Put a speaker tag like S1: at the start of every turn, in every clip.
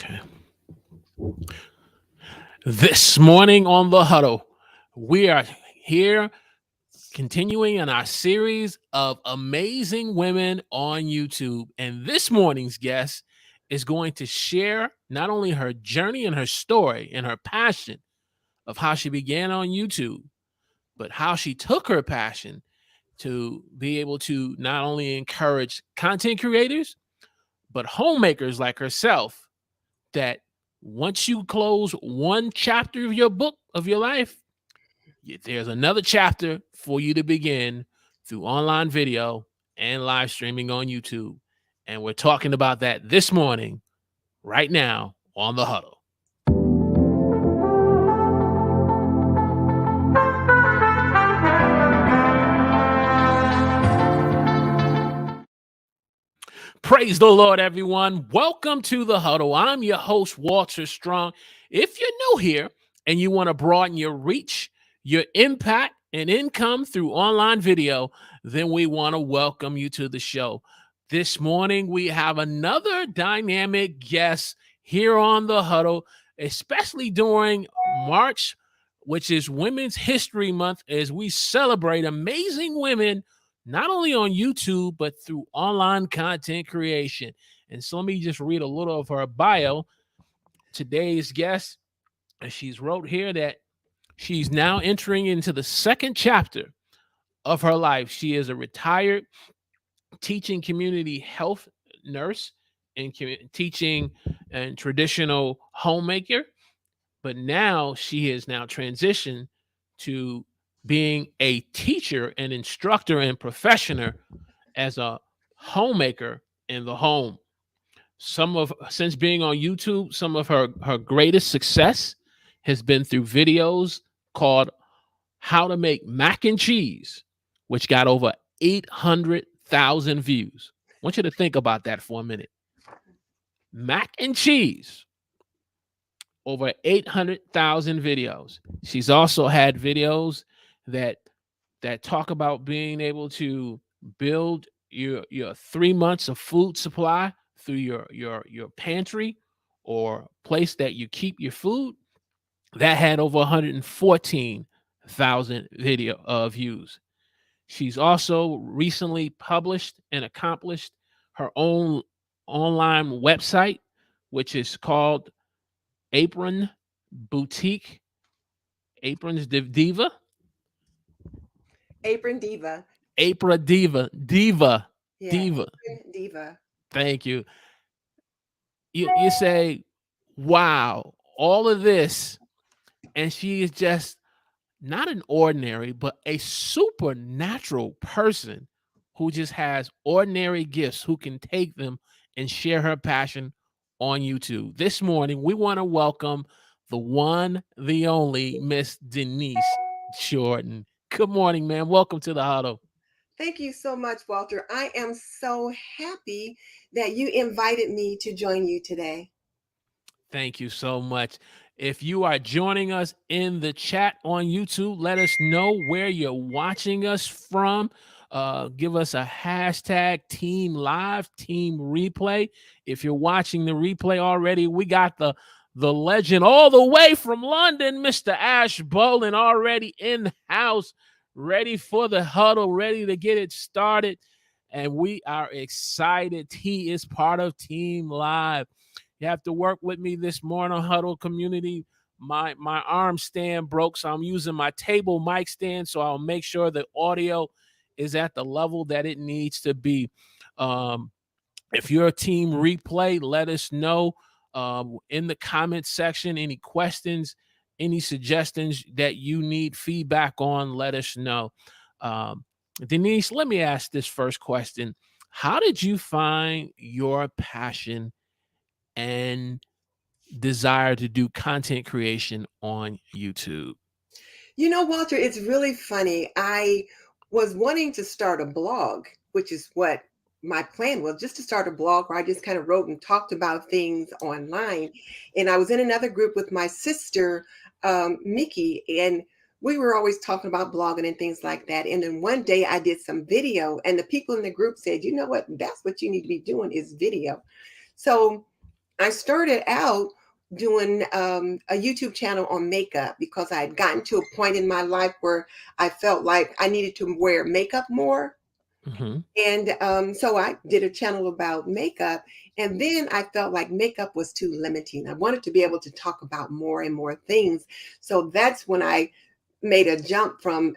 S1: Okay. This morning on the Huddle, we are here continuing in our series of amazing women on YouTube. And this morning's guest is going to share not only her journey and her story and her passion of how she began on YouTube, but how she took her passion to be able to not only encourage content creators, but homemakers like herself that once you close one chapter of your book of your life, there's another chapter for you to begin through online video and live streaming on YouTube. And we're talking about that this morning, right now on the Huddle. Praise the Lord, everyone. Welcome to the Huddle. I'm your host, Walter Strong. If you're new here and you want to broaden your reach, your impact, and income through online video, then we want to welcome you to the show. This morning, we have another dynamic guest here on the Huddle, especially during March, which is Women's History Month, as we celebrate amazing women not only on YouTube, but through online content creation. And so let me just read a little of her bio. Today's guest, she's wrote here that she's now entering into the second chapter of her life. She is a retired teaching community health nurse and teaching and traditional homemaker. But now she has now transitioned to being a teacher and instructor and professional as a homemaker in the home. Since being on YouTube, some of her greatest success has been through videos called How to Make Mac and Cheese, which got over 800,000 views. I want you to think about that for a minute. Mac and cheese, over 800,000 videos. She's also had videos that talk about being able to build your 3 months of food supply through your pantry or place that you keep your food. That had over 114,000 video views. She's also recently published and accomplished her own online website, which is called Apron Boutique, Aprons Diva,
S2: Apron Diva.
S1: Apron Diva.
S2: Yeah,
S1: Diva.
S2: Apron Diva.
S1: Thank you. You say, wow, all of this, and she is just not an ordinary, but a supernatural person who just has ordinary gifts, who can take them and share her passion on YouTube. This morning, we want to welcome the one, the only Miss Denise Jordan. Good morning, man. Welcome to the Huddle.
S2: Thank you so much, Walter. I am so happy that you invited me to join you today.
S1: Thank you so much. If you are joining us in the chat on YouTube, let us know where you're watching us from. Give us a hashtag Team Live, Team Replay. If you're watching the replay already, we got the legend all the way from London, Mr. Ash Bolin, already in house, ready for the Huddle, ready to get it started. And we are excited. He is part of Team Live. You have to work with me this morning, Huddle community. My arm stand broke, so I'm using my table mic stand, so I'll make sure the audio is at the level that it needs to be. If you're a team replay, let us know in the comment section. Any questions, any suggestions that you need feedback on, let us know. Denise, let me ask this first question. How did you find your passion and desire to do content creation on YouTube?
S2: You know, Walter, it's really funny. I was wanting to start a blog, which is what my plan was, just to start a blog where I just kind of wrote and talked about things online. And I was in another group with my sister, Mickey, and we were always talking about blogging and things like that. And then one day I did some video, and the people in the group said, you know what, that's what you need to be doing is video. So I started out doing a YouTube channel on makeup because I had gotten to a point in my life where I felt like I needed to wear makeup more.
S1: Mm-hmm.
S2: And so I did a channel about makeup. And then I felt like makeup was too limiting. I wanted to be able to talk about more and more things. So that's when I made a jump from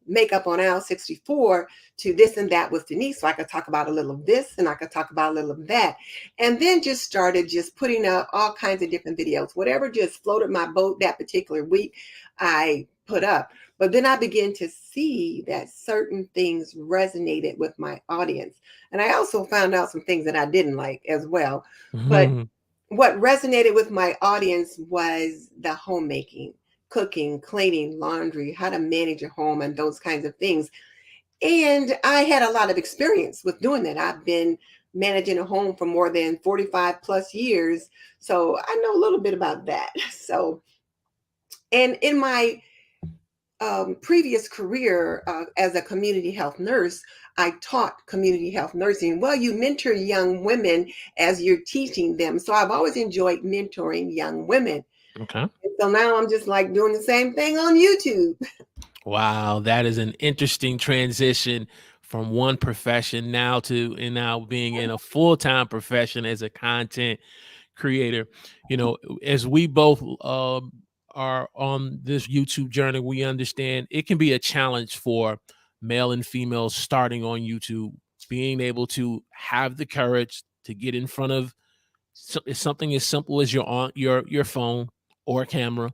S2: makeup on aisle 64 to this and that with Denise. So I could talk about a little of this and I could talk about a little of that. And then just started just putting up all kinds of different videos. Whatever just floated my boat that particular week, I put up. But then I began to see that certain things resonated with my audience. And I also found out some things that I didn't like as well. But
S1: Mm-hmm.
S2: what resonated with my audience was the homemaking, cooking, cleaning, laundry, how to manage a home, and those kinds of things. And I had a lot of experience with doing that. I've been managing a home for more than 45 plus years. So I know a little bit about that. So, and in my previous career as a community health nurse, I taught community health nursing. Well, you mentor young women as you're teaching them. So I've always enjoyed mentoring young women.
S1: Okay.
S2: And so now I'm just like doing the same thing on YouTube.
S1: Wow, that is an interesting transition from one profession now to and now being in a full-time profession as a content creator. You know, as we both are on this YouTube journey, we understand it can be a challenge for male and females starting on YouTube, being able to have the courage to get in front of something as simple as your phone or camera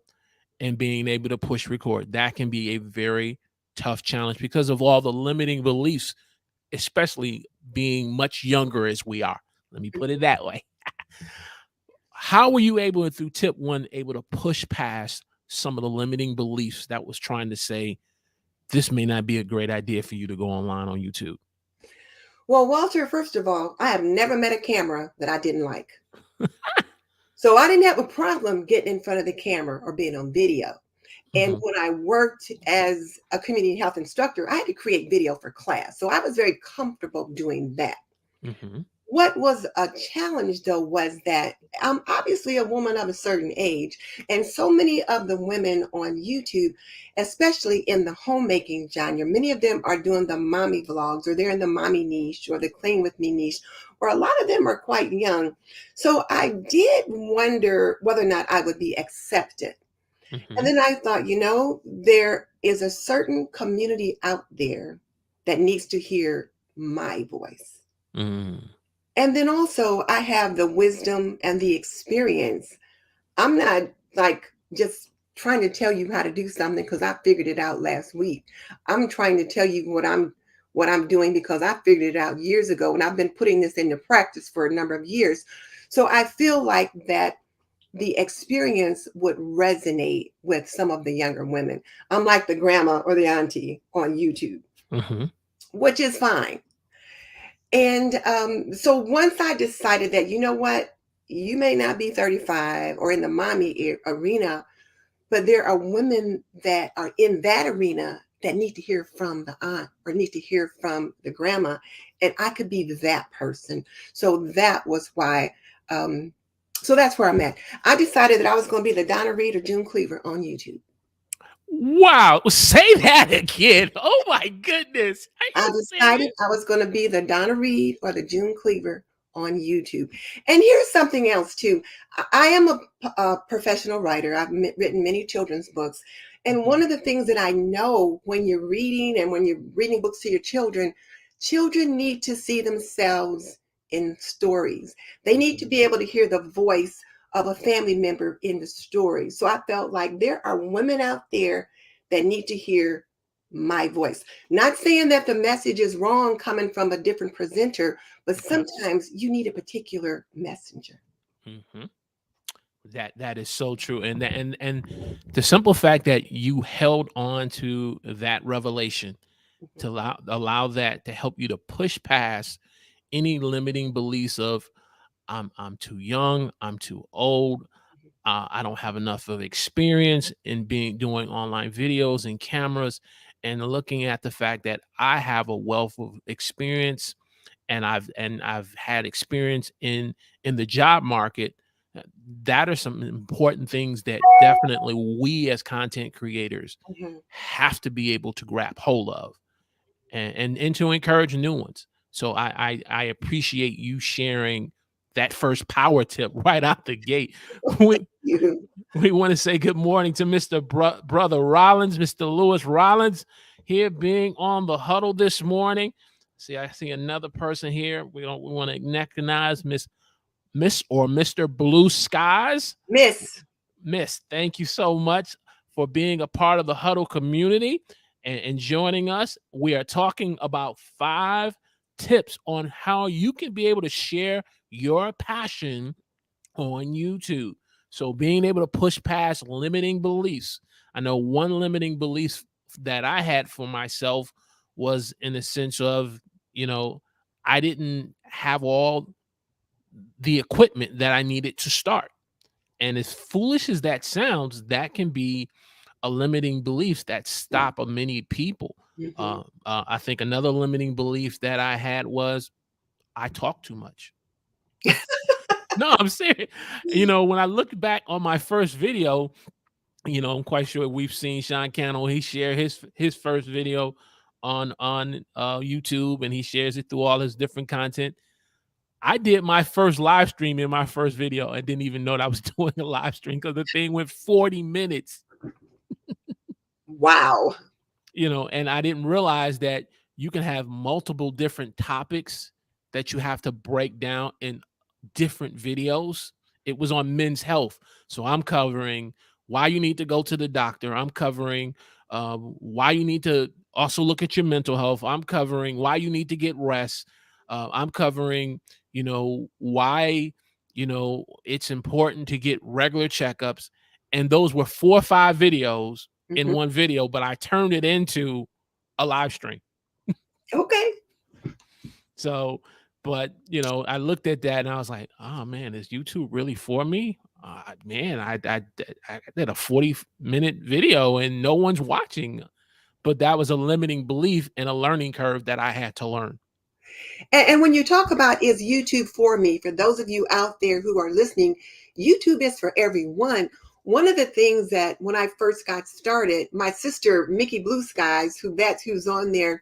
S1: and being able to push record. That can be a very tough challenge because of all the limiting beliefs, especially being much younger as we are. Let me put it that way. How were you able, through tip one, able to push past some of the limiting beliefs that was trying to say this may not be a great idea for you to go online on YouTube?
S2: Well, Walter, first of all, I have never met a camera that I didn't like. So I didn't have a problem getting in front of the camera or being on video. And
S1: Hmm.
S2: when I worked as a community health instructor, I had to create video for class. So I was very comfortable doing that.
S1: Hmm.
S2: What was a challenge, though, was that I'm obviously a woman of a certain age, and so many of the women on YouTube, especially in the homemaking genre, many of them are doing the mommy vlogs, or they're in the mommy niche, or the clean with me niche, or a lot of them are quite young. So I did wonder whether or not I would be accepted. And
S1: Hmm.
S2: then I thought, there is a certain community out there that needs to hear my voice.
S1: Hmm.
S2: And then also, I have the wisdom and the experience. I'm not like just trying to tell you how to do something because I figured it out last week. I'm trying to tell you what I'm doing because I figured it out years ago and I've been putting this into practice for a number of years. So I feel like that the experience would resonate with some of the younger women. I'm like the grandma or the auntie on YouTube,
S1: Hmm.
S2: which is fine. And so once I decided that, you know what, you may not be 35 or in the mommy arena, but there are women that are in that arena that need to hear from the aunt or need to hear from the grandma. And I could be that person. So that was why. Um, so that's where I'm at. I decided that I was going to be the Donna Reed or June Cleaver on YouTube.
S1: Wow. Say that again. Oh my goodness. Are
S2: I
S1: you
S2: decided
S1: serious?
S2: I was going to be the Donna Reed or the June Cleaver on YouTube. And here's something else too. I am a professional writer. I've written many children's books. And
S1: Hmm.
S2: one of the things that I know when you're reading and when you're reading books to your children, children need to see themselves in stories. They need to
S1: Hmm.
S2: be able to hear the voice of a family member in the story. So I felt like there are women out there that need to hear my voice. Not saying that the message is wrong coming from a different presenter, but
S1: Okay.
S2: sometimes you need a particular messenger.
S1: Hmm. That is so true, and the simple fact that you held on to that revelation to allow that to help you to push past any limiting beliefs of I'm too young, I'm too old, I don't have enough of experience in being doing online videos and cameras, and looking at the fact that I have a wealth of experience and I've had experience in the job market. That are some important things that definitely we as content creators
S2: Mhm.
S1: have to be able to grab hold of, and to encourage new ones. So I appreciate you sharing that first power tip right out the gate. We
S2: You.
S1: we want to say good morning to Mr. Brother Rollins, Mr. Lewis Rollins, here being on the huddle this morning. See, I see another person here. We want to recognize Miss or Mr. Blue Skies.
S2: Miss.
S1: Miss, thank you so much for being a part of the Huddle community and joining us. We are talking about 5 tips on how you can be able to share your passion on YouTube. So being able to push past limiting beliefs. I know one limiting belief that I had for myself was in the sense of, I didn't have all the equipment that I needed to start. And as foolish as that sounds, that can be a limiting belief that stop a many people.
S2: Mhm.
S1: I think another limiting belief that I had was I talk too much. No, I'm serious. When I look back on my first video, I'm quite sure we've seen Sean Cannell. He shared his first video on YouTube, and he shares it through all his different content. I did my first live stream in my first video. I didn't even know that I was doing a live stream because the thing went 40 minutes.
S2: Wow.
S1: And I didn't realize that you can have multiple different topics that you have to break down in different videos. It was on men's health. So I'm covering why you need to go to the doctor. I'm covering why you need to also look at your mental health. I'm covering why you need to get rest. I'm covering, why, it's important to get regular checkups. And those were 4 or 5 videos in
S2: Mhm.
S1: one video, but I turned it into a live stream.
S2: Okay.
S1: So, but I looked at that and I was like, oh man, is YouTube really for me? Man, I did a 40-minute video and no one's watching. But that was a limiting belief and a learning curve that I had to learn.
S2: And when you talk about is YouTube for me, for those of you out there who are listening, YouTube is for everyone. One of the things that when I first got started, my sister Mickey Blue Skies, who's on there,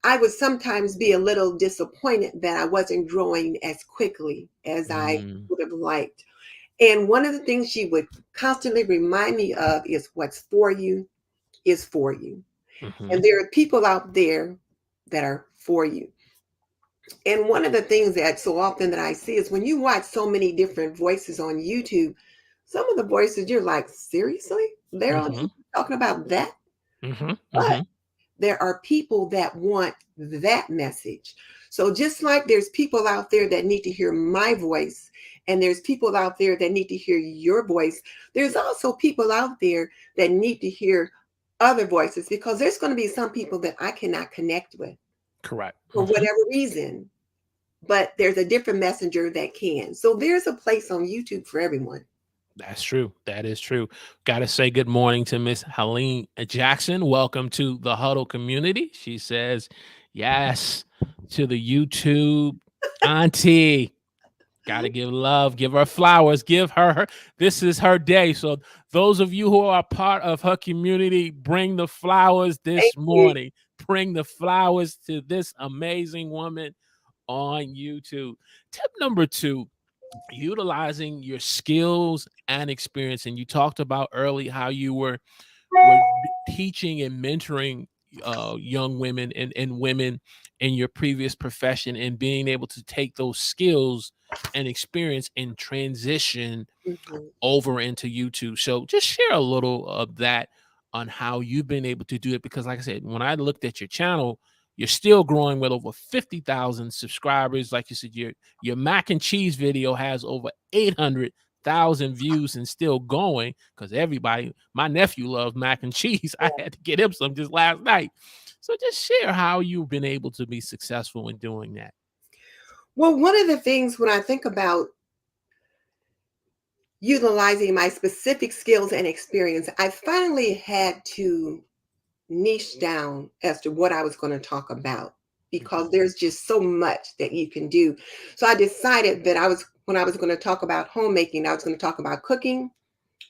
S2: I would sometimes be a little disappointed that I wasn't growing as quickly as I
S1: Mm,
S2: would have liked. And one of the things she would constantly remind me of is what's for you is for you.
S1: mhm,
S2: And there are people out there that are for you. And one of the things that so often that I see is when you watch so many different voices on YouTube, some of the voices you're like, seriously? They're on
S1: mhm,
S2: YouTube talking about that?
S1: mhm,
S2: But
S1: mhm.
S2: there are people that want that message. So just like there's people out there that need to hear my voice, and there's people out there that need to hear your voice, there's also people out there that need to hear other voices because there's going to be some people that I cannot connect with
S1: Correct.
S2: for whatever reason, but there's a different messenger that can. So there's a place on YouTube for everyone.
S1: That's true. That is true. Got to say good morning to Miss Helene Jackson. Welcome to the Huddle community. She says, yes, to the YouTube auntie. Got to give love, give her flowers, give her. This is her day. So, those of you who are part of her community, bring the flowers
S2: Thank
S1: this
S2: you.
S1: morning. Bring the flowers to this amazing woman on YouTube. Tip number 2, utilizing your skills and experience. And you talked about early how you were teaching and mentoring young women and women in your previous profession, and being able to take those skills and experience and transition
S2: Mhm.
S1: over into YouTube. So just share a little of that on how you've been able to do it. Because like I said, when I looked at your channel, you're still growing with over 50,000 subscribers. Like you said, your mac and cheese video has over 800,000 views and still going, because my nephew loves mac and cheese. I had to get him some just last night. So just share how you've been able to be successful in doing that.
S2: Well, one of the things when I think about utilizing my specific skills and experience, I finally had to niche down as to what I was going to talk about because
S1: Mhm.
S2: there's just so much that you can do. So I decided that I was when I was going to talk about homemaking, I was going to talk about cooking,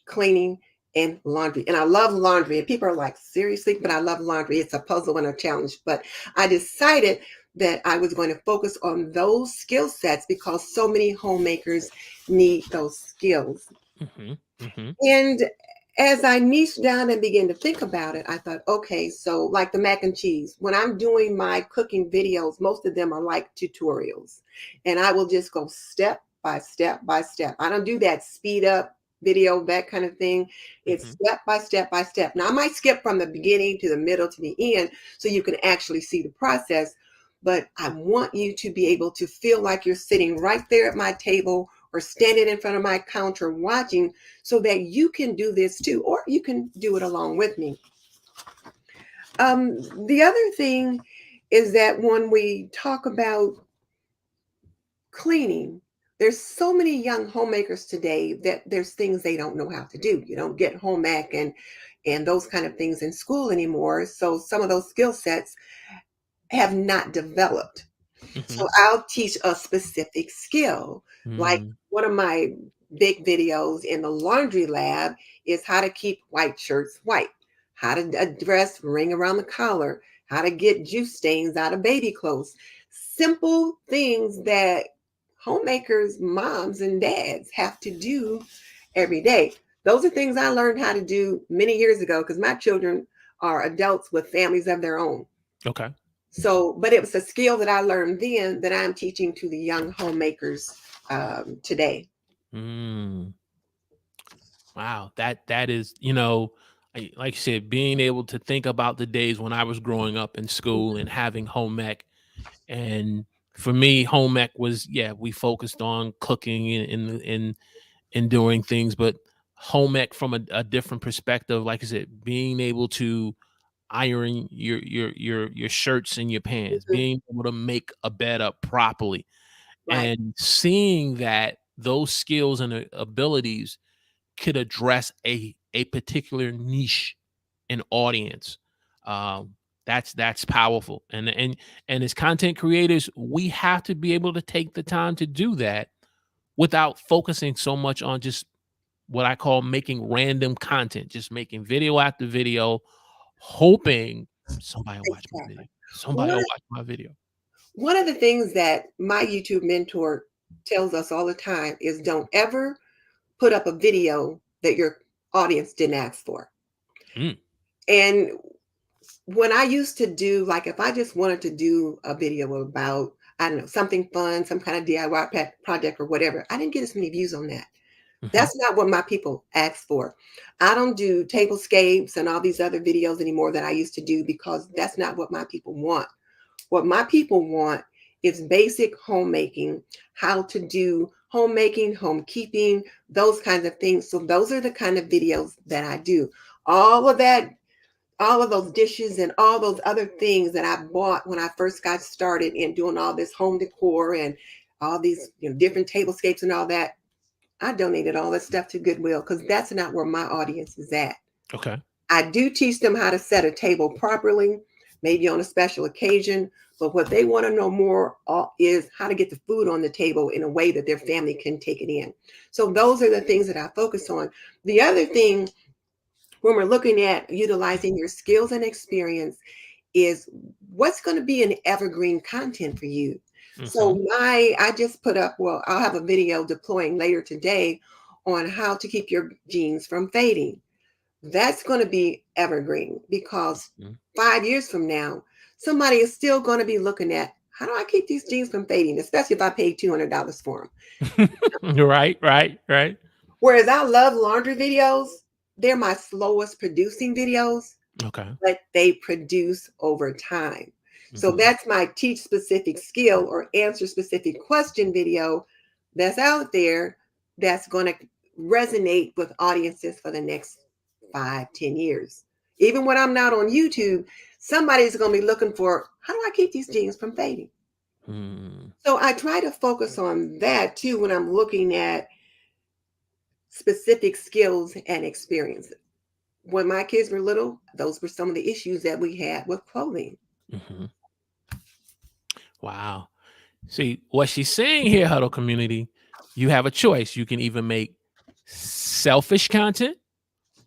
S2: cleaning, and laundry. And I love laundry. And people are like, seriously? But I love laundry. It's a puzzle and a challenge. But I decided that I was going to focus on those skill sets because so many homemakers need those skills.
S1: Mm-hmm. Mm-hmm.
S2: And as I niched down and began to think about it, I thought, okay, so like the mac and cheese, when I'm doing my cooking videos, most of them are like tutorials. And I will just go step by step by step. I don't do that speed up video, that kind of thing.
S1: Mm-hmm.
S2: It's step by step by step. Now, I might skip from the beginning to the middle to the end so you can actually see the process. But I want you to be able to feel like you're sitting right there at my table or standing in front of my counter watching so that you can do this too, or you can do it along with me. The other thing is that when we talk about cleaning, there's so many young homemakers today that there's things they don't know how to do. You don't get home ec and those kind of things in school anymore. So some of those skill sets have not developed.
S1: Mm-hmm.
S2: So I'll teach a specific skill. Like
S1: Mm.
S2: one of my big videos in the laundry lab is how to keep white shirts white, how to address ring around the collar, how to get juice stains out of baby clothes. Simple things that homemakers, moms, and dads have to do every day. Those are things I learned how to do many years ago because my children are adults with families of their own.
S1: Okay.
S2: So, but it was a skill that I learned then that I'm teaching to the young homemakers today.
S1: Mm. Wow. That is, like you said, being able to think about the days when I was growing up in school and having home ec. And for me, home ec was, yeah, we focused on cooking and doing things, but home ec from a different perspective, like I said, being able to iron your shirts and your pants,
S2: Mhm.
S1: being able to make a bed up properly,
S2: Right,
S1: and seeing that those skills and abilities could address a particular niche and audience. Um, that's powerful. And as content creators, we have to be able to take the time to do that without focusing so much on just what I call making random content, just making video after video, hoping somebody will watch my video.
S2: exactly.
S1: Somebody
S2: One
S1: will
S2: of,
S1: watch my video.
S2: one of the things that my YouTube mentor tells us all the time is don't ever put up a video that your audience didn't ask for.
S1: Mm,
S2: And when I used to do, like, if I just wanted to do a video about, I don't know, something fun, some kind of DIY project or whatever, I didn't get as many views on that.
S1: mhm,
S2: That's not what my people ask for. I don't do tablescapes and all these other videos anymore that I used to do because that's not what my people want. What my people want is basic homemaking, how to do homemaking, homekeeping, those kinds of things. So those are the kind of videos that I do. All of that, all of those dishes and all those other things that I bought when I first got started in doing all this home decor and all these different tablescapes and all that. I donated all that stuff to Goodwill because that's not where my audience is at.
S1: okay.
S2: I do teach them how to set a table properly, maybe on a special occasion. But what they want to know more is how to get the food on the table in a way that their family can take it in. So those are the things that I focus on. The other thing, when we're looking at utilizing your skills and experience, is what's going to be an evergreen content for you. So
S1: Mhm,
S2: I just put up, well, I'll have a video deploying later today on how to keep your jeans from fading. That's going to be evergreen because
S1: mhm.
S2: 5 years from now, somebody is still going to be looking at how do I keep these jeans from fading, especially if I paid $200 for them.
S1: Right, right, right.
S2: Whereas I love laundry videos, they're my slowest producing videos,
S1: Okay.
S2: but they produce over time. So
S1: Mhm,
S2: that's my teach specific skill or answer specific question video that's out there that's going to resonate with audiences for the next 5, 10 years. Even when I'm not on YouTube, somebody's going to be looking for how do I keep these jeans from fading?
S1: mm,
S2: So I try to focus on that too when I'm looking at specific skills and experiences. When my kids were little, those were some of the issues that we had with clothing.
S1: mhm. Wow. See, what she's saying here, Huddle community, you have a choice. You can either make selfish content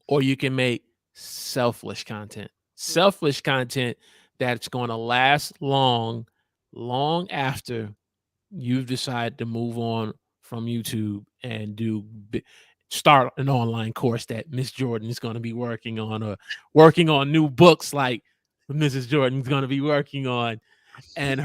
S1: or you can make selfless content. Selfish content that's going to last long after you've decided to move on from YouTube and start an online course that Miss Jordan is going to be working on, or working on new books like Mrs. Jordan's going to be working on, and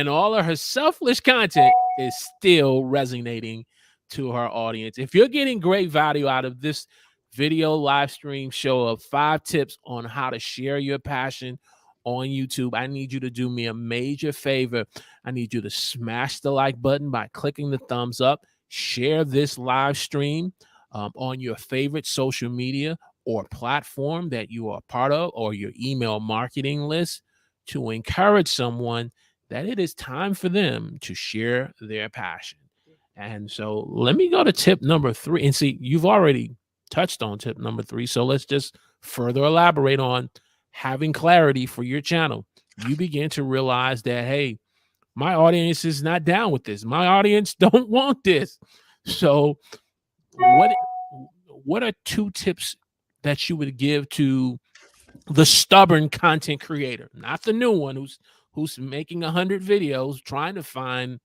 S1: all of her selfless content is still resonating to her audience. If you're getting great value out of this video live stream show of 5 tips on how to share your passion on YouTube, I need you to do me a major favor. I need you to smash the like button by clicking the thumbs up. Share this live stream on your favorite social media or platform that you are part of, or your email marketing list, to encourage someone that it is time for them to share their passion. And so let me go to tip number 3. And see, you've already touched on tip number 3. So let's just further elaborate on having clarity for your channel. You begin to realize that, hey, my audience is not down with this. My audience don't want this. So what are 2 tips that you would give to the stubborn content creator, not the new one who's making 100 videos trying to find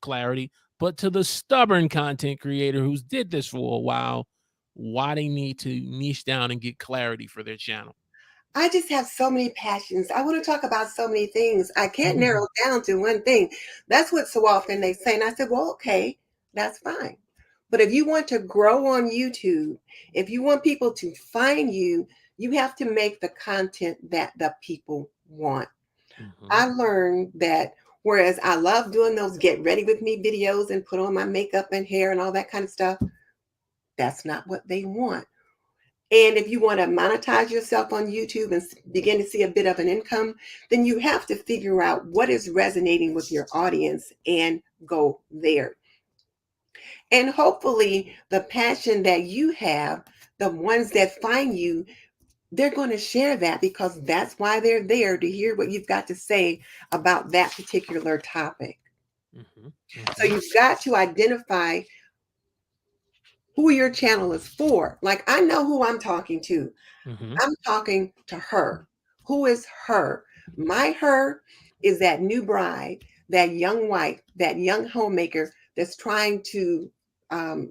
S1: clarity, but to the stubborn content creator who's did this for a while, why they need to niche down and get clarity for their channel?
S2: I just have so many passions. I want to talk about so many things. I can't
S1: Mhm.
S2: narrow down to one thing. That's what so often they say. And I said, well, okay, that's fine. But if you want to grow on YouTube, if you want people to find you, you have to make the content that the people want. I
S1: Mhm.
S2: learned that whereas I love doing those get ready with me videos and put on my makeup and hair and all that kind of stuff, that's not what they want. And if you want to monetize yourself on YouTube and begin to see a bit of an income, then you have to figure out what is resonating with your audience and go there. And hopefully, the passion that you have, the ones that find you, they're going to share that because that's why they're there, to hear what you've got to say about that particular topic.
S1: Mhm.
S2: So
S1: Mhm.
S2: you've got to identify who your channel is for. Like, I know who I'm talking to.
S1: Mhm.
S2: I'm talking to her. Who is her? My her is that new bride, that young wife, that young homemaker that's trying to um,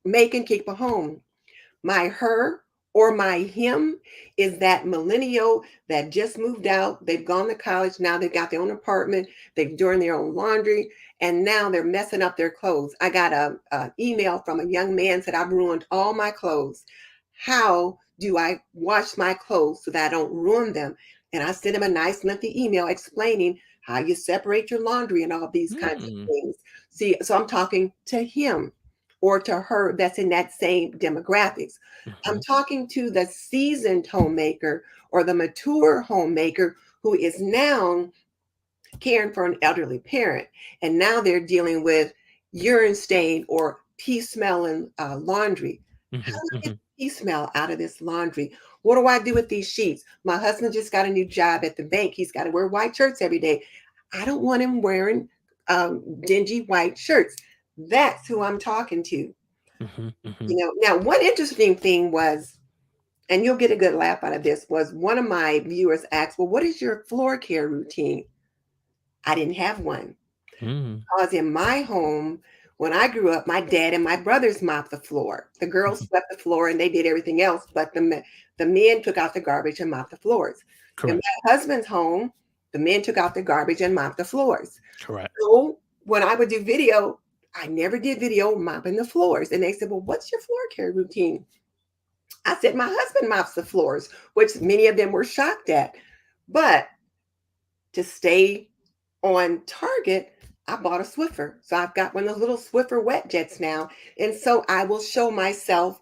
S2: make and keep a home. My her or my him is that millennial that just moved out. They've gone to college. Now they've got their own apartment. They're doing their own laundry. And now they're messing up their clothes. I got a email from a young man said, I've ruined all my clothes. How do I wash my clothes so that I don't ruin them? And I sent him a nice lengthy email explaining how you separate your laundry and all these kinds of
S1: Mm.
S2: things. See, so I'm talking to him or to her that's in that same demographics. I'm
S1: Mhm.
S2: talking to the seasoned homemaker or the mature homemaker who is now caring for an elderly parent. And now they're dealing with urine stain or pee smelling laundry. How
S1: Mhm.
S2: do I get
S1: Mhm.
S2: the pee smell out of this laundry? What do I do with these sheets? My husband just got a new job at the bank. He's got to wear white shirts every day. I don't want him wearing dingy white shirts. That's who I'm talking to.
S1: Mhm. Mhm.
S2: You know, now one interesting thing was, and you'll get a good laugh out of this, was one of my viewers asked, well, what is your floor care routine? I didn't have one.
S1: Mm.
S2: Because in my home, when I grew up, my dad and my brothers mopped the floor. The girls
S1: Mhm.
S2: swept the floor and they did everything else, but the men took out the garbage and mopped the floors. In
S1: Correct.
S2: my husband's home, the men took out the garbage and mopped the floors.
S1: Correct.
S2: So when I would do video, I never did video mopping the floors. And they said, well, what's your floor care routine? I said, my husband mops the floors, which many of them were shocked at. But to stay on target, I bought a Swiffer. So I've got one of those little Swiffer wet jets now. And so I will show myself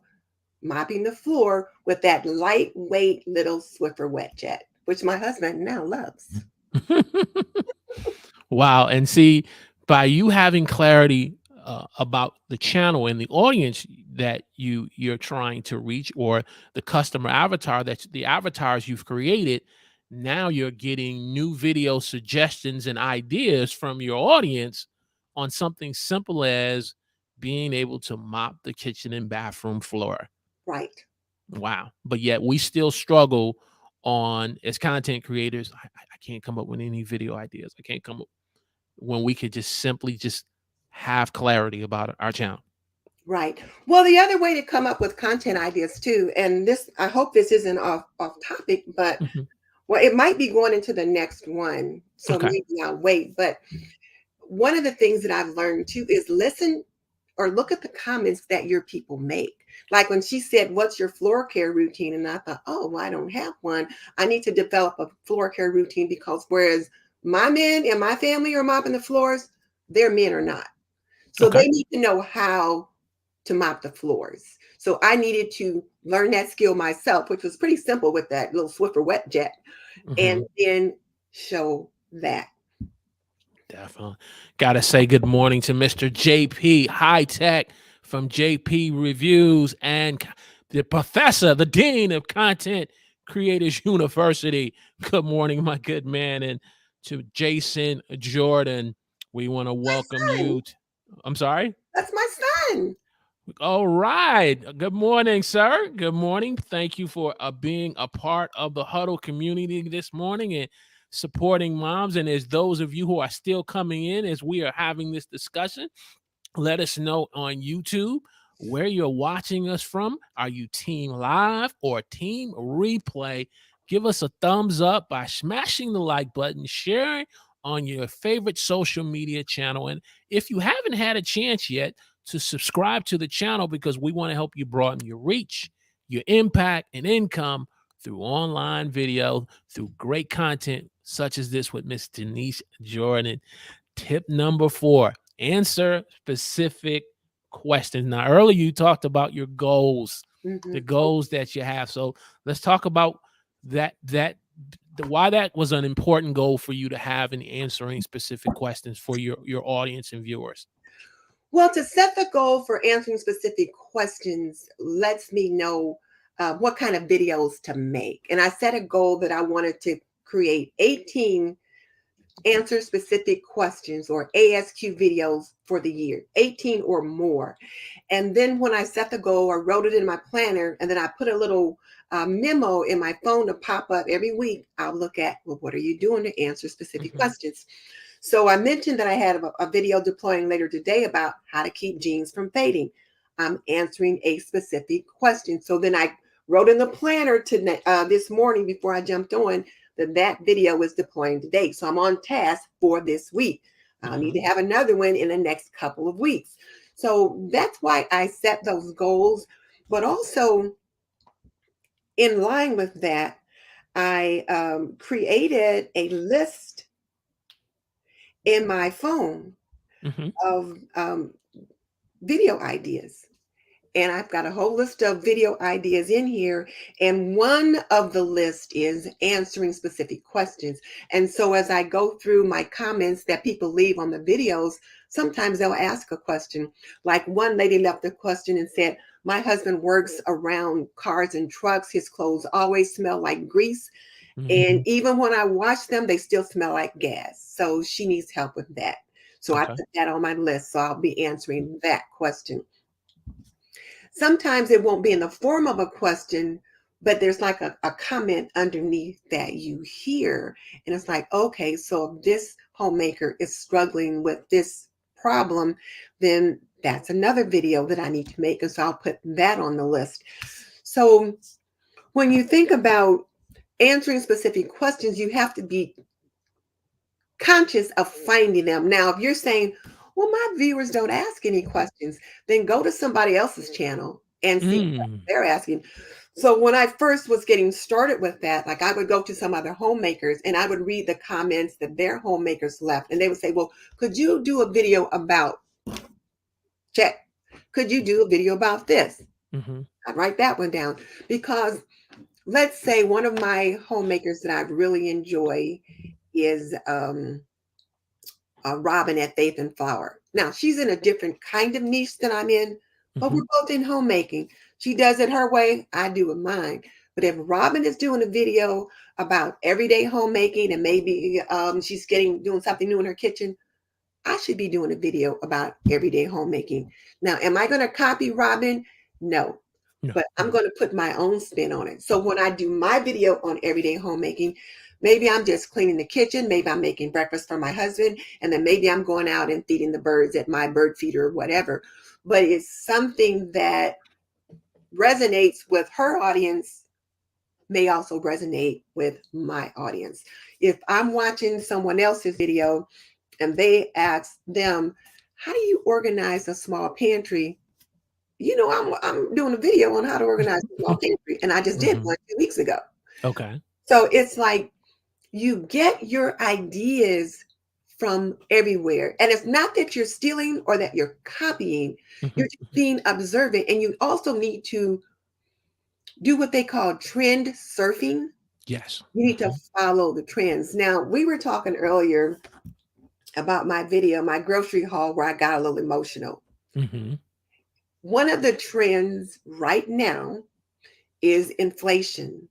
S2: mopping the floor with that lightweight little Swiffer wet jet, which my husband now loves.
S1: Wow. And see, by you having clarity about the channel and the audience that you're trying to reach, or the customer avatar, that the avatars you've created, now you're getting new video suggestions and ideas from your audience on something simple as being able to mop the kitchen and bathroom floor.
S2: Right.
S1: Wow. But yet we still struggle on as content creators. I can't come up with any video ideas. I can't come up when we could just simply just have clarity about our channel.
S2: Right. Well, the other way to come up with content ideas too, and this, I hope this isn't off topic, but
S1: Mhm.
S2: well, it might be going into the next one, so
S1: Okay.
S2: maybe I'll wait. But one of the things that I've learned too is listen or look at the comments that your people make. Like when she said, "What's your floor care routine?" And I thought, "Oh, well, I don't have one. I need to develop a floor care routine because whereas my men in my family are mopping the floors, their men are not. So
S1: Okay.
S2: they need to know how to mop the floors. So I needed to learn that skill myself, which was pretty simple with that little Swiffer wet jet, and
S1: Mhm.
S2: then show that.
S1: Definitely. Got to say good morning to Mr. JP High Tech from JP Reviews and the professor, the dean of Content Creators University. Good morning, my good man. And to Jason Jordan, we want to welcome
S2: Son,
S1: you. I'm sorry.
S2: that's my son.
S1: All right. Good morning, sir. Good morning. Thank you for being a part of the Huddle community this morning and supporting moms. And as those of you who are still coming in as we are having this discussion, let us know on YouTube where you're watching us from. Are you team live or team replay? Give us a thumbs up by smashing the like button, sharing on your favorite social media channel. And if you haven't had a chance yet to subscribe to the channel, because we want to help you broaden your reach, your impact, and income through online video, through great content such as this with Miss Denise Jordan. Tip number 4, answer specific questions. Now, earlier you talked about your goals, the
S2: Mhm.
S1: goals that you have. So let's talk about why that was an important goal for you to have in answering specific questions for your audience and viewers.
S2: Well, to set the goal for answering specific questions lets me know what kind of videos to make. And I set a goal that I wanted to create 18 answer specific questions or ASQ videos for the year, 18 or more. And then when I set the goal, I wrote it in my planner and then I put a little memo in my phone to pop up every week. I'll look at, well, what are you doing to answer specific
S1: Mhm.
S2: questions? So I mentioned that I had a video deploying later today about how to keep jeans from fading. I'm answering a specific question. So then I wrote in the planner this morning before I jumped on that video was deploying today. So I'm on task for this week. I'll need
S1: Mhm.
S2: to have another one in the next couple of weeks. So that's why I set those goals. But also in line with that, I created a list in my phone
S1: Mhm.
S2: of video ideas. And I've got a whole list of video ideas in here. And one of the list is answering specific questions. And so as I go through my comments that people leave on the videos, sometimes they'll ask a question. Like one lady left a question and said, "My husband works around cars and trucks. His clothes always smell like grease.
S1: Mhm.
S2: And even when I wash them, they still smell like gas. So she needs help with that." So I
S1: Okay.
S2: put that on my list. So I'll be answering that question. Sometimes it won't be in the form of a question, but there's like a comment underneath that you hear. And it's like, okay, so if this homemaker is struggling with this problem, then that's another video that I need to make. And so I'll put that on the list. So when you think about answering specific questions, you have to be conscious of finding them. Now, if you're saying, well, my viewers don't ask any questions, then go to somebody else's channel and see what
S1: Mm.
S2: they're asking. So when I first was getting started with that, like I would go to some other homemakers and I would read the comments that their homemakers left. And they would say, well, could you do a video about check? Could you do a video about this?
S1: Mhm.
S2: I'd write that one down because let's say one of my homemakers that I really enjoy is Robin at Faith and Flower. Now, she's in a different kind of niche than I'm in, but we're
S1: Mhm.
S2: both in homemaking. She does it her way, I do it mine. But if Robin is doing a video about everyday homemaking and maybe she's doing something new in her kitchen, I should be doing a video about everyday homemaking. Now, am I going to copy Robin? No,
S1: No.
S2: but I'm
S1: No.
S2: going to put my own spin on it. So when I do my video on everyday homemaking, maybe I'm just cleaning the kitchen, maybe I'm making breakfast for my husband, and then maybe I'm going out and feeding the birds at my bird feeder or whatever. But it's something that resonates with her audience, may also resonate with my audience. If I'm watching someone else's video and they ask them, how do you organize a small pantry? I'm doing a video on how to organize a small pantry, and I just did
S1: Mhm.
S2: one 2 weeks ago.
S1: Okay.
S2: So it's like you get your ideas from everywhere. And it's not that you're stealing or that you're copying, you're
S1: Mhm.
S2: just being observant. And you also need to do what they call trend surfing.
S1: Yes.
S2: You need to follow the trends. Now, we were talking earlier about my video, my grocery haul, where I got a little emotional.
S1: Mhm.
S2: One of the trends right now is inflation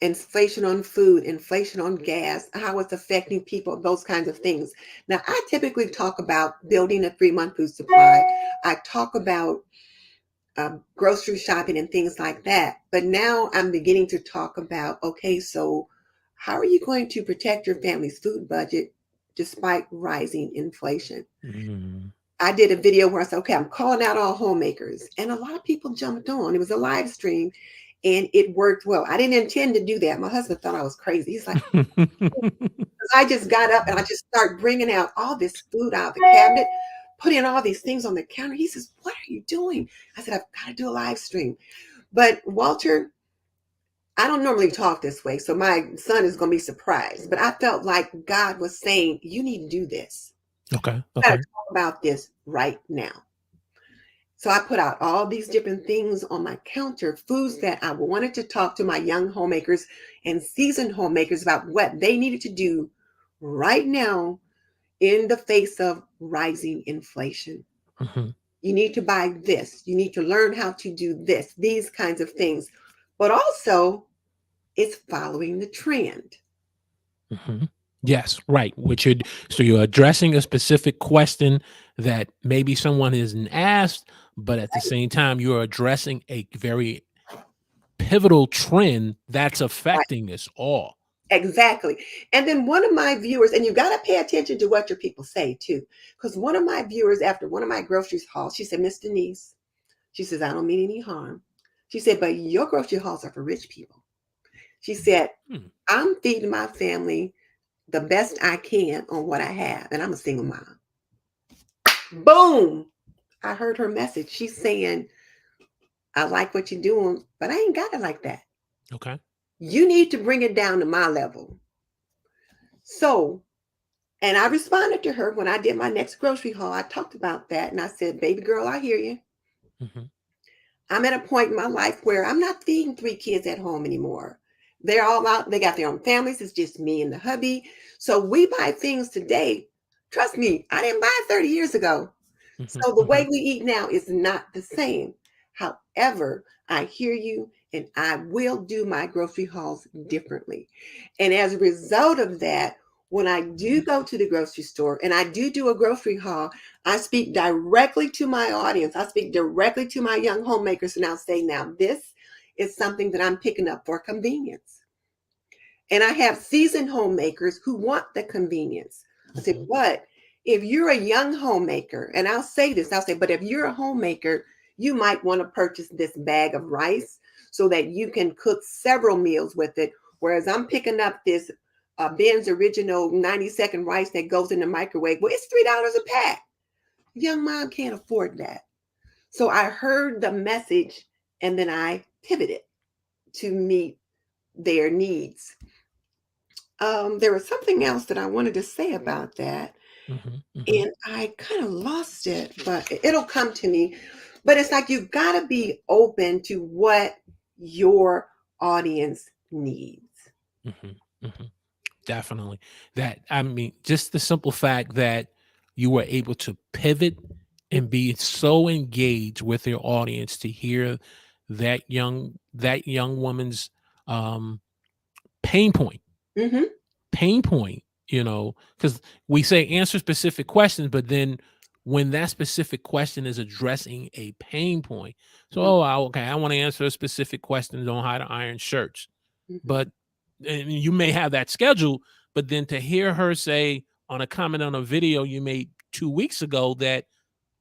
S2: on food, inflation on gas, how it's affecting people, those kinds of things. Now, I typically talk about building a 3-month food supply. I talk about grocery shopping and things like that. But now I'm beginning to talk about, okay, so how are you going to protect your family's food budget despite rising inflation?
S1: Mhm.
S2: I did a video where I said, okay, I'm calling out all homemakers. And a lot of people jumped on. It was a live stream and it worked well. I didn't intend to do that. My husband thought I was crazy. He's like, I just got up and I just started bringing out all this food out of the cabinet, putting all these things on the counter. He says, what are you doing? I said, I've got to do a live stream. But Walter, I don't normally talk this way, so my son is going to be surprised. But I felt like God was saying, you need to do this.
S1: Okay.
S2: You got to
S1: Okay.
S2: talk about this right now. So I put out all these different things on my counter, foods that I wanted to talk to my young homemakers and seasoned homemakers about what they needed to do right now in the face of rising inflation.
S1: Mhm.
S2: You need to buy this. You need to learn how to do this, these kinds of things. But also, it's following the trend.
S1: Mhm. Yes, right. So you're addressing a specific question that maybe someone isn't asked, but at the same time, you're addressing a very pivotal trend that's
S2: Right.
S1: affecting us all.
S2: Exactly. And then one of my viewers, and you got to pay attention to what your people say too. Because one of my viewers, after one of my groceries hauls, she said, Miss Denise, she says, I don't mean any harm. She said, but your grocery hauls are for rich people. She said,
S1: Hmm.
S2: I'm feeding my family the best I can on what I have. And I'm a single mom. Boom. I heard her message. She's saying, I like what you're doing, but I ain't got it like that.
S1: Okay.
S2: You need to bring it down to my level. So, and I responded to her when I did my next grocery haul. I talked about that and I said, baby girl, I hear you.
S1: Mhm.
S2: I'm at a point in my life where I'm not feeding 3 kids at home anymore. They're all out, they got their own families. It's just me and the hubby. So we buy things today. Trust me, I didn't buy it 30 years ago.
S1: Mhm.
S2: So the way
S1: Mhm.
S2: we eat now is not the same. However, I hear you and I will do my grocery hauls differently. And as a result of that, when I do go to the grocery store and I do a grocery haul, I speak directly to my audience. I speak directly to my young homemakers and I'll say, now this is something that I'm picking up for convenience. And I have seasoned homemakers who want the convenience. I said,
S1: Mhm.
S2: but if you're a young homemaker, and I'll say this, I'll say, but if you're a homemaker, you might want to purchase this bag of rice so that you can cook several meals with it. Whereas I'm picking up this Ben's original 90-second rice that goes in the microwave. Well, it's $3 a pack. Young mom can't afford that. So I heard the message and then I pivoted to meet their needs. There was something else that I wanted to say about that,
S1: Mhm. Mhm.
S2: and I kind of lost it, but it'll come to me. But it's like you've got to be open to what your audience needs.
S1: Mhm. Mhm. Definitely. That I mean, just the simple fact that you were able to pivot and be so engaged with your audience to hear that young woman's um pain point
S2: Mm-hmm.
S1: pain point because we say answer specific questions, but then when that specific question is addressing a pain point, so
S2: Mhm,
S1: okay, I want to answer a specific question on how to iron shirts,
S2: mhm,
S1: but and you may have that schedule, but then to hear her say on a comment on a video you made 2 weeks ago that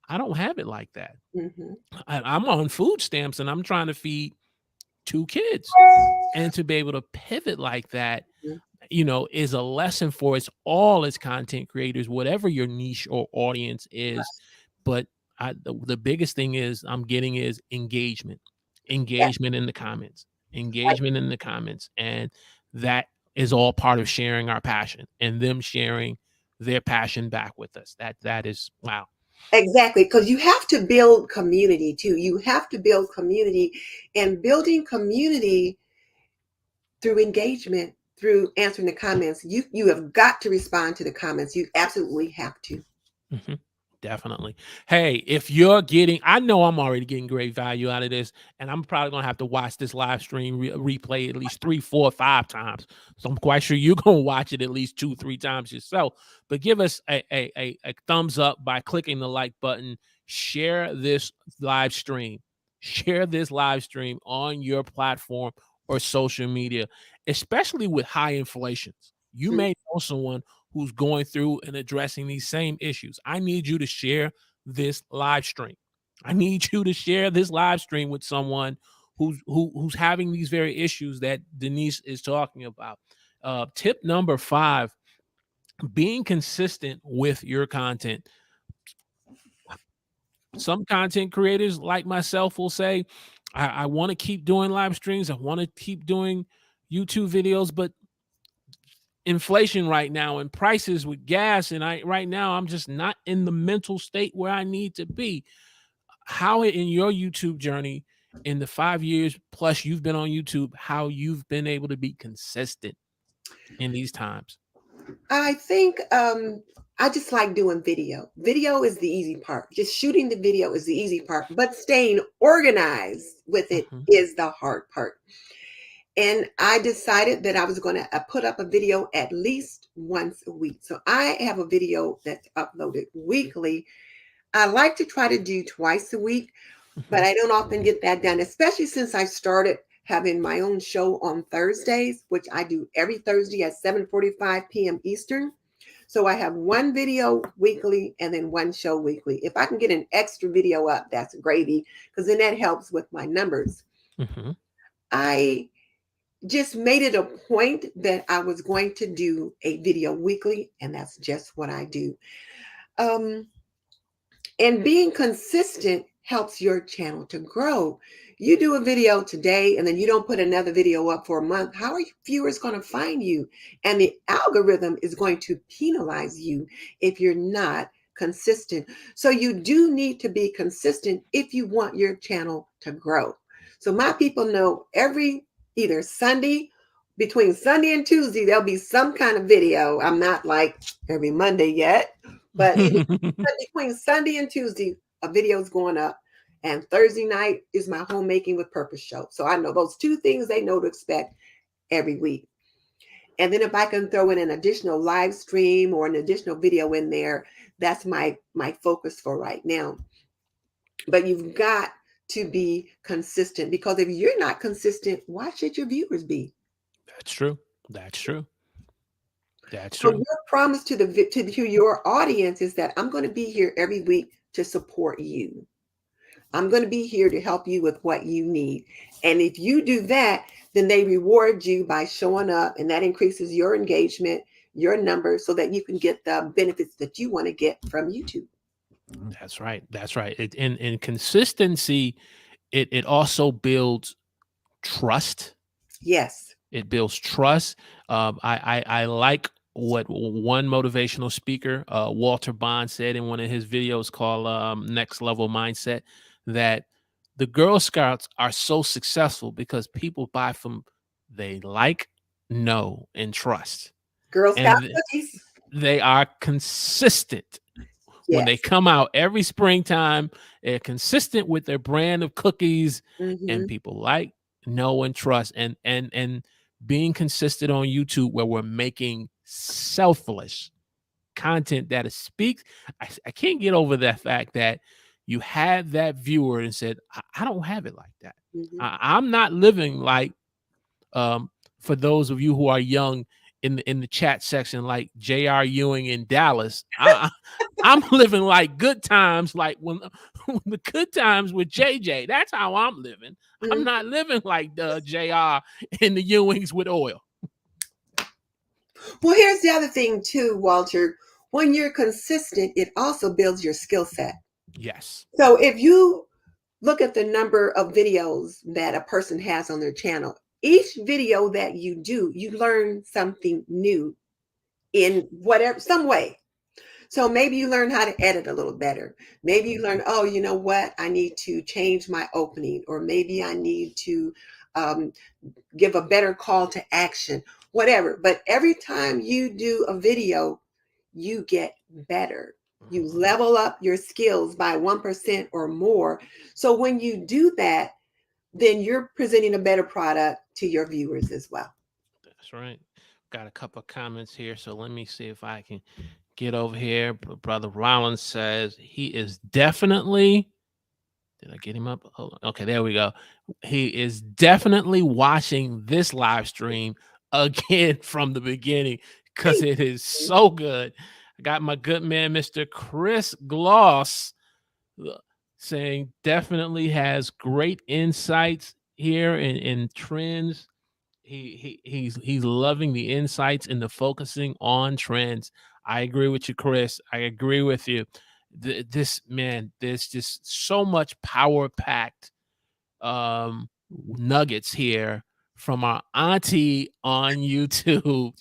S1: I don't have it like that.
S2: mhm.
S1: I'm on food stamps and I'm trying to feed 2 kids, and to be able to pivot like that,
S2: Mhm.
S1: is a lesson for us all as content creators, whatever your niche or audience is. But the biggest thing is I'm getting is
S2: Yeah,
S1: engagement in the comments,
S2: right.
S1: engagement in the comments. And that is all part of sharing our passion and them sharing their passion back with us. That is wow.
S2: Exactly, because you have to build community too. You have to build community, and building community through engagement, through answering the comments. You have got to respond to the comments. You absolutely have to.
S1: Mhm. Definitely. Hey, if you're getting, I know I'm already getting great value out of this, and I'm probably gonna have to watch this live stream replay at least 3, 4, 5 times. So I'm quite sure you're gonna watch it at least 2, 3 times yourself. But give us a thumbs up by clicking the like button. Share this live stream. Share this live stream on your platform or social media, especially with high inflations. You
S2: Mm.
S1: may know someone who's going through and addressing these same issues. I need you to share this live stream. I need you to share this live stream with someone who's having these very issues that Denise is talking about. Tip number 5: being consistent with your content. Some content creators like myself will say, I want to keep doing live streams. I want to keep doing YouTube videos, but inflation right now and prices with gas, and I right now I'm just not in the mental state where I need to be. How in your YouTube journey, in the 5 years plus you've been on YouTube, how you've been able to be consistent in these times?
S2: I think I just like doing video. Video is the easy part. Just shooting the video is the easy part, but staying organized with it
S1: Mhm,
S2: is the hard part. And I decided that I was going to put up a video at least once a week. So I have a video that's uploaded weekly. I like to try to do twice a week, but
S1: mhm,
S2: I don't often get that done, especially since I started having my own show on Thursdays, which I do every Thursday at 7:45 p.m. Eastern. So I have one video weekly and then one show weekly. If I can get an extra video up, that's gravy, because then that helps with my numbers.
S1: mhm.
S2: I just made it a point that I was going to do a video weekly, and that's just what I do. Um, And being consistent helps your channel to grow. You do a video today and then you don't put another video up for a month. How are your viewers going to find you? And the algorithm is going to penalize you if you're not consistent. So you do need to be consistent if you want your channel to grow. So my people know every either Sunday, between Sunday and Tuesday, there'll be some kind of video. I'm not like every Monday yet, but between Sunday and Tuesday, a video is going up. And Thursday night is my homemaking with purpose show. So I know those two things they know to expect every week. And then if I can throw in an additional live stream or an additional video in there, that's my focus for right now. But you've got to be consistent, because if you're not consistent, why should your viewers be?
S1: That's true. That's true. That's
S2: So
S1: true.
S2: your promise to to your audience is that I'm going to be here every week to support you. I'm going to be here to help you with what you need. And if you do that, then they reward you by showing up, and that increases your engagement, your numbers, so that you can get the benefits that you want to get from YouTube.
S1: That's right. That's right. And consistency, it also builds trust.
S2: Yes.
S1: It builds trust. I like what one motivational speaker, Walter Bond, said in one of his videos called Next Level Mindset, that the Girl Scouts are so successful because people buy from they like, know, and trust.
S2: Girl Scout
S1: And
S2: cookies.
S1: they are consistent when they
S2: Yes.
S1: come out every springtime. They're consistent with their brand of cookies, and
S2: Hmm.
S1: people know, and trust, and being consistent on YouTube where we're making selfless content that speaks. I can't get over that fact that you had that viewer and said, I don't have it like that.
S2: Mhm.
S1: I'm not living like, um, for those of you who are young in the chat section, like J.R. Ewing in Dallas, I'm living like good times, like when the good times with JJ. That's how I'm living. I'm
S2: Mhm.
S1: not living like the JR and the Ewings with oil.
S2: Well, here's the other thing too, Walter. When you're consistent, it also builds your skill set.
S1: Yes.
S2: So if you look at the number of videos that a person has on their channel, each video that you do, you learn something new in whatever some way. So maybe you learn how to edit a little better. Maybe you learn, oh, you know what? I need to change my opening, or maybe I need to um, give a better call to action, whatever. But every time you do a video, you get better. You level up your skills by 1% or more. So when you do that, then you're presenting a better product to your viewers as well.
S1: That's right. Got a couple of comments here, so let me see if I can get over here. Brother Rollins says he is definitely. Did I get him up? Hold on. Okay, there we go. He is definitely watching this live stream again from the beginning because
S2: Thank
S1: it is
S2: you.
S1: so good. I got my good man, Mr. Chris Gloss, saying definitely has great insights here in trends. He's loving the insights and the focusing on trends. I agree with you, Chris. I agree with you. This man, there's just so much power packed nuggets here from our auntie on YouTube.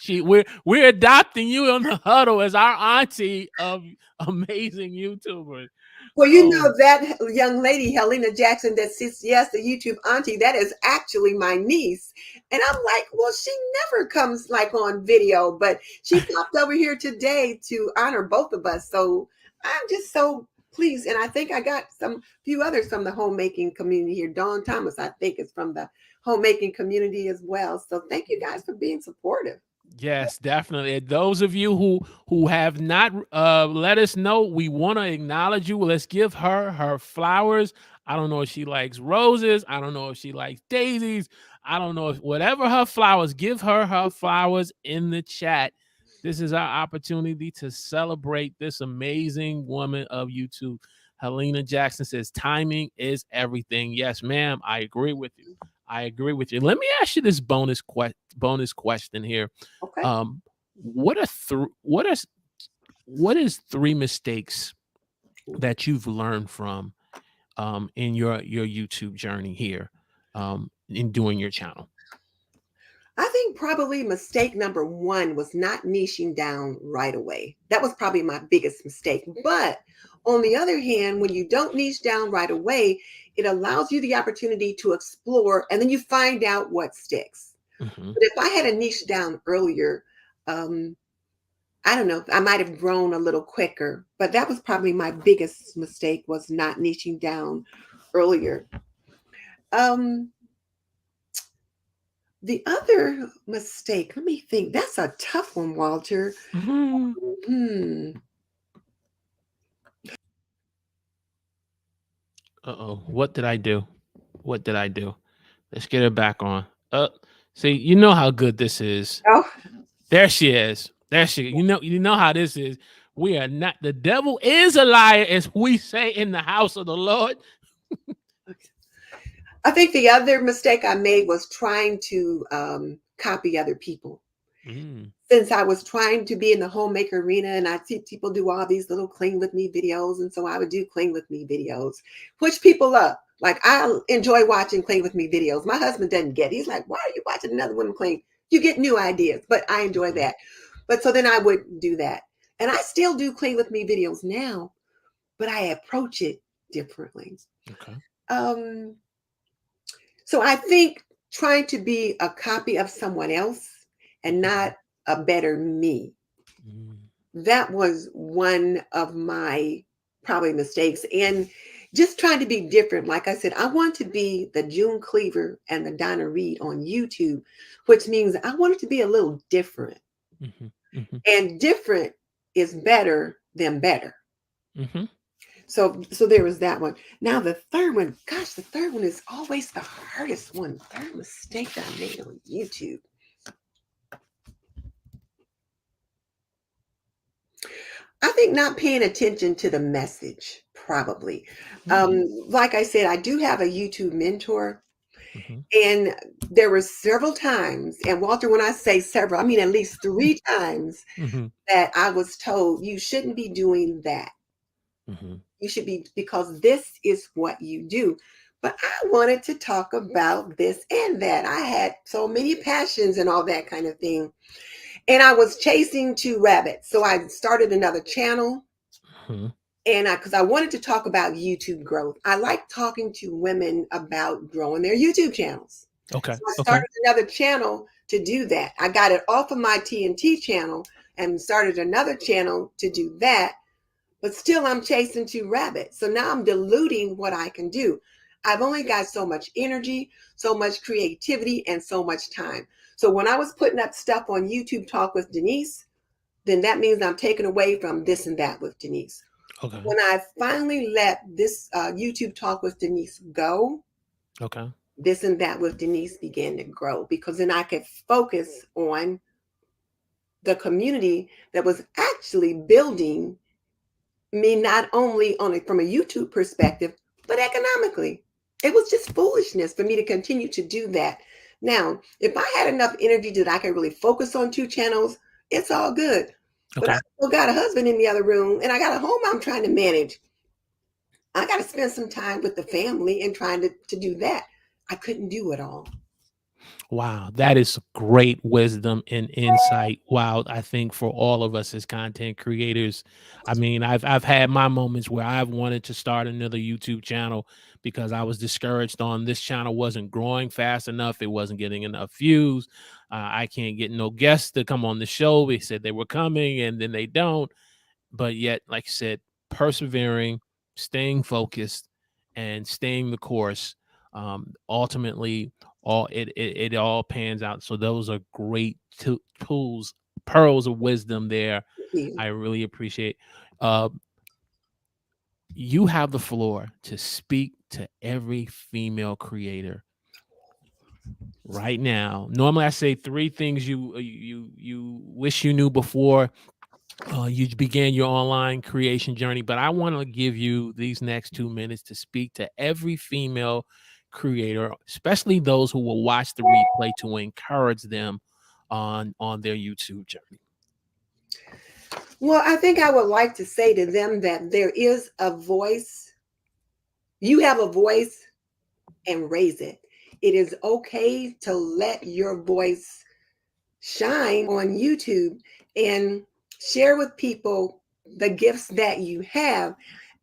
S1: We're adopting you on the huddle as our auntie of amazing YouTubers.
S2: Well, you
S1: Oh,
S2: know that young lady, Helena Jackson, that sits, yes, the YouTube auntie, that is actually my niece. And I'm like, well, she never comes like on video, but she popped over here today to honor both of us. So I'm just so pleased. And I think I got some few others from the homemaking community here. Dawn Thomas, I think, is from the homemaking community as well. So thank you guys for being supportive.
S1: yes, definitely. And those of you who have not let us know, we want to acknowledge you. Let's give her flowers. I don't know if she likes roses. I don't know if she likes daisies. I don't know if whatever her flowers, give her flowers in the chat. This is our opportunity to celebrate this amazing woman of YouTube. Helena Jackson says timing is everything. Yes, ma'am. I agree with you. I agree with you. Let me ask you this bonus question here.
S2: Okay.
S1: Um, what are what is three mistakes that you've learned from in your YouTube journey here in doing your channel?
S2: I think probably mistake number one was not niching down right away. That was probably my biggest mistake. But on the other hand, when you don't niche down right away, it allows you the opportunity to explore and then you find out what sticks.
S1: Hmm.
S2: But if I had a niche down earlier, um, I don't know, I might have grown a little quicker. But that was probably my biggest mistake was not niching down earlier. Um, the other mistake, let me think. That's a tough one, Walter.
S1: Hmm.
S2: Hmm.
S1: Uh-oh. What did I do? What did I do? Let's get her back on. See, you know how good this is.
S2: Oh,
S1: There she is. There she. You know how this is. We are not. The devil is a liar, as we say in the house of the Lord.
S2: I think the other mistake I made was trying to copy other people.
S1: Mm.
S2: Since I was trying to be in the homemaker arena and I see people do all these little clean with me videos. And so I would do clean with me videos, which people love. Like I enjoy watching clean with me videos. My husband doesn't get it. He's like, why are you watching another woman clean? You get new ideas, but I enjoy
S1: Mhm.
S2: that. But so then I would do that. And I still do clean with me videos now, but I approach it differently.
S1: Okay.
S2: Um, So I think trying to be a copy of someone else and not a better me.
S1: Mm.
S2: That was one of my probably mistakes. And just trying to be different. Like I said, I want to be the June Cleaver and the Donna Reed on YouTube, which means I wanted to be a little different.
S1: Mhm. Mm-hmm.
S2: And different is better than better.
S1: Mm-hmm.
S2: So there was that one. Now the third one, gosh, the third one is always the hardest one. Third mistake that I made on YouTube. I think not paying attention to the message, probably.
S1: Mm-hmm.
S2: Like I said, I do have a YouTube mentor,
S1: Mm-hmm.
S2: and there were several times, and Walter, when I say several, I mean at least 3 times
S1: Mm-hmm.
S2: that I was told you shouldn't be doing that.
S1: Mm-hmm.
S2: You should be, because this is what you do. But I wanted to talk about this and that. I had so many passions and all that kind of thing. And I was chasing 2 rabbits. So I started another channel.
S1: Mm-hmm.
S2: And because I wanted to talk about YouTube growth. I like talking to women about growing their YouTube channels.
S1: Okay.
S2: So I
S1: Okay.
S2: started another channel to do that. I got it off of my TNT channel and started another channel to do that. But still, I'm chasing 2 rabbits. So now I'm diluting what I can do. I've only got so much energy, so much creativity, and so much time. So when I was putting up stuff on YouTube Talk with Denise, then that means I'm taking away from this and that with Denise.
S1: Okay.
S2: When I finally let this YouTube Talk with Denise go,
S1: Okay.
S2: this and that with Denise began to grow, because then I could focus on the community that was actually building me, not only on it from a YouTube perspective, but economically. It was just foolishness for me to continue to do that. Now, if I had enough energy that I could really focus on 2 channels, it's all good. But I
S1: Okay.
S2: still got a husband in the other room, and I got a home I'm trying to manage. I got to spend some time with the family and trying to do that. I couldn't do it all.
S1: Wow, that is great wisdom and insight. Wow, I think for all of us as content creators, I mean, I've had my moments where I've wanted to start another YouTube channel because I was discouraged on this channel wasn't growing fast enough, it wasn't getting enough views. I can't get no guests to come on the show. They said they were coming and then they don't. But yet, like I said, persevering, staying focused, and staying the course. Ultimately, it all pans out. So those are great tools, pearls of wisdom there.
S2: You.
S1: I really appreciate. Uh, you have the floor to speak to every female creator right now. Normally, I say 3 things you wish you knew before you began your online creation journey, but I want to give you these next 2 minutes to speak to every female creator, especially those who will watch the replay, to encourage them on their YouTube journey.
S2: Well, I think I would like to say to them that there is a voice. You have a voice, and raise it. It is okay to let your voice shine on YouTube and share with people the gifts that you have.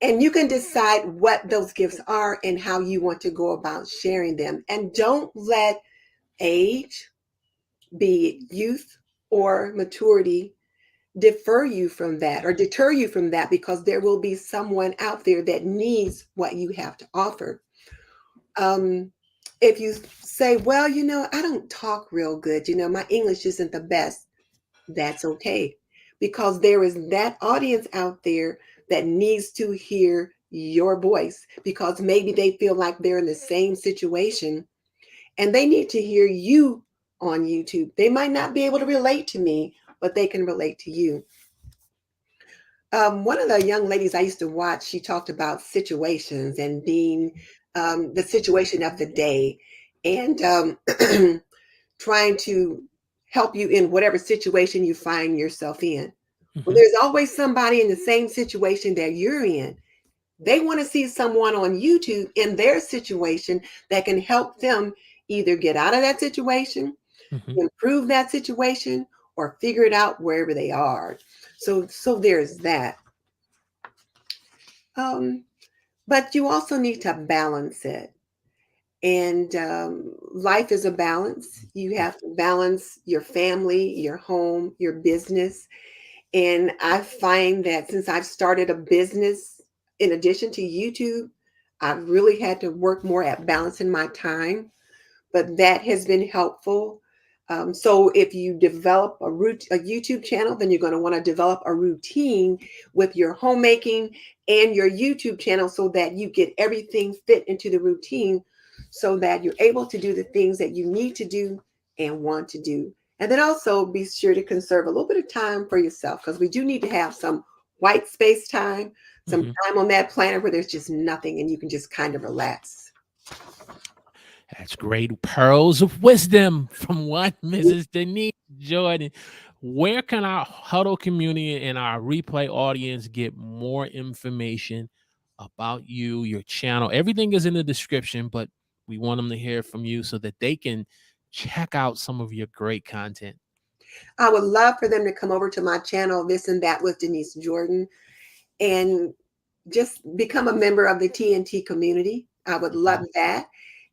S2: And you can decide what those gifts are and how you want to go about sharing them. And don't let age, be it youth or maturity, defer you from that or deter you from that, because there will be someone out there that needs what you have to offer. Um, if you say, well, I don't talk real good, my English isn't the best, that's okay. Because there is that audience out there that needs to hear your voice, because maybe they feel like they're in the same situation and they need to hear you on YouTube. They might not be able to relate to me, but they can relate to you. One of the young ladies I used to watch, she talked about situations and being the situation of the day, and trying to help you in whatever situation you find yourself in. Well,
S1: Hmm.
S2: there's always somebody in the same situation that you're in. They want to see someone on YouTube in their situation that can help them either get out of that situation,
S1: Hmm.
S2: improve that situation, or figure it out wherever they are. So there's that. Um, but you also need to balance it. And life is a balance. You have to balance your family, your home, your business. And I find that since I've started a business in addition to YouTube, I've really had to work more at balancing my time. But that has been helpful. So if you develop a YouTube channel, then you're going to want to develop a routine with your homemaking and your YouTube channel so that you get everything fit into the routine so that you're able to do the things that you need to do and want to do. And then also be sure to conserve a little bit of time for yourself because we do need to have some white space time, some
S1: Mhm.
S2: time on that planet where there's just nothing and you can just kind of relax.
S1: That's great pearls of wisdom from one Mrs. Denise Jordan. Where can our Huddle community and our replay audience get more information about you, your channel? Everything is in the description, but we want them to hear from you so that they can check out some of your great content.
S2: I would love for them to come over to my channel, This and That with Denise Jordan, and just become a member of the TNT community. I would love
S1: Mhm.
S2: that.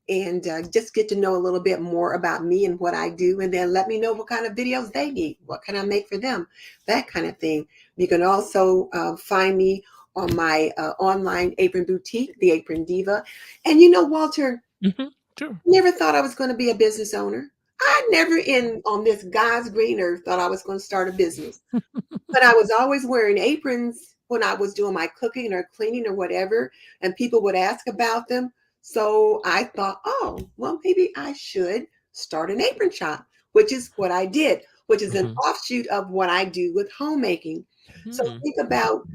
S2: And just get to know a little bit more about me and what I do. And then let me know what kind of videos they need. What can I make for them? That kind of thing. You can also find me on my online apron boutique, The Apron Diva. And Walter,
S1: Mhm. Sure.
S2: never thought I was going to be a business owner. I never in on this God's green earth thought I was going to start a business. But I was always wearing aprons when I was doing my cooking or cleaning or whatever, and people would ask about them. So I thought, oh, well, maybe I should start an apron shop, which is what I did, which is an
S1: Mhm.
S2: offshoot of what I do with homemaking. So
S1: Mhm.
S2: think about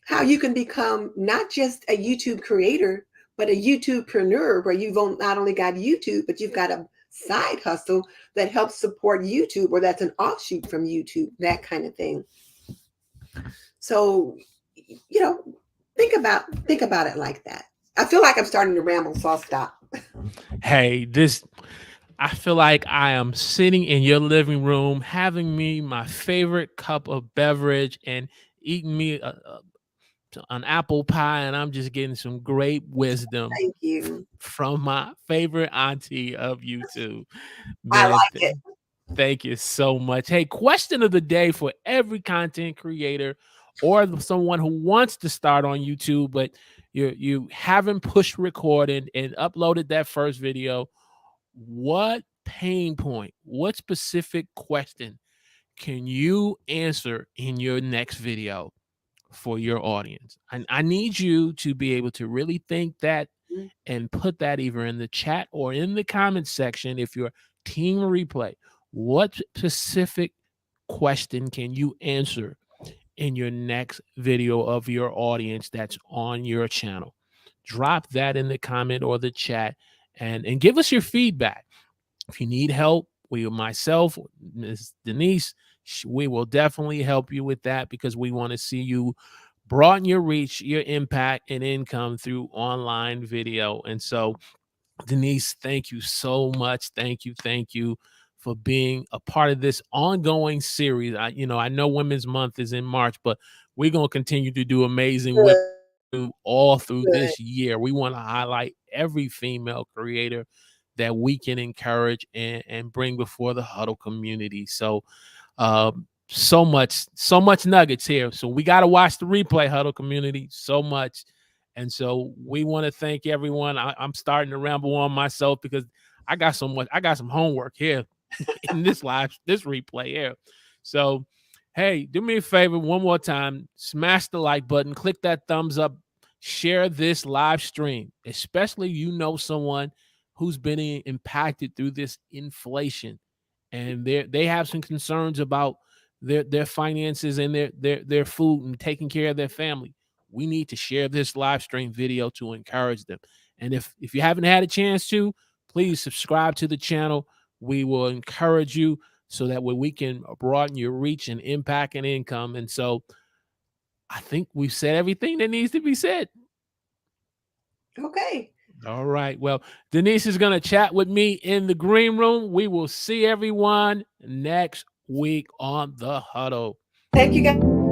S2: how you can become not just a YouTube creator, but a YouTubepreneur where not only got YouTube, but you've got a side hustle that helps support YouTube or that's an offshoot from YouTube, that kind of thing. So, you know, think about it like that. I feel like I'm starting to ramble, so I'll stop.
S1: Hey, this I feel like I am sitting in your living room having me my favorite cup of beverage and eating me an apple pie, and I'm just getting some great wisdom
S2: Thank you.
S1: from my favorite auntie of YouTube.
S2: I
S1: Man,
S2: like it.
S1: thank you so much. Hey, question of the day for every content creator or someone who wants to start on YouTube, but you haven't pushed record and uploaded that first video. What pain point, what specific question can you answer in your next video for your audience? I need you to be able to really think that
S2: Mm.
S1: and put that either in the chat or in the comment section if you're team replay. What specific question can you answer in your next video of your audience that's on your channel? Drop that in the comment or the chat and give us your feedback. If you need help, myself, Ms. Denise, we will definitely help you with that because we want to see you broaden your reach, your impact, and income through online video. And so, Denise, thank you so much. Thank you for being a part of this ongoing series. I know Women's Month is in March, but we're gonna continue to do amazing women
S2: Good,
S1: all through
S2: good.
S1: this year. We want to highlight every female creator that we can encourage and bring before the Huddle community. So so much nuggets here. So we got to watch the replay, Huddle community, so much. And so we want to thank everyone. I'm starting to ramble on myself because I got some homework here in this replay here. So hey, do me a favor one more time, smash the like button, click that thumbs up, share this live stream, especially someone who's been impacted through this inflation and they have some concerns about their finances and their food and taking care of their family. We need to share this live stream video to encourage them. And if you haven't had a chance to, please subscribe to the channel. We will encourage you so that way we can broaden your reach and impact and income. And so I think we've said everything that needs to be said.
S2: Okay.
S1: All right. Well, Denise is going to chat with me in the green room. We will see everyone next week on the Huddle.
S2: Thank you guys.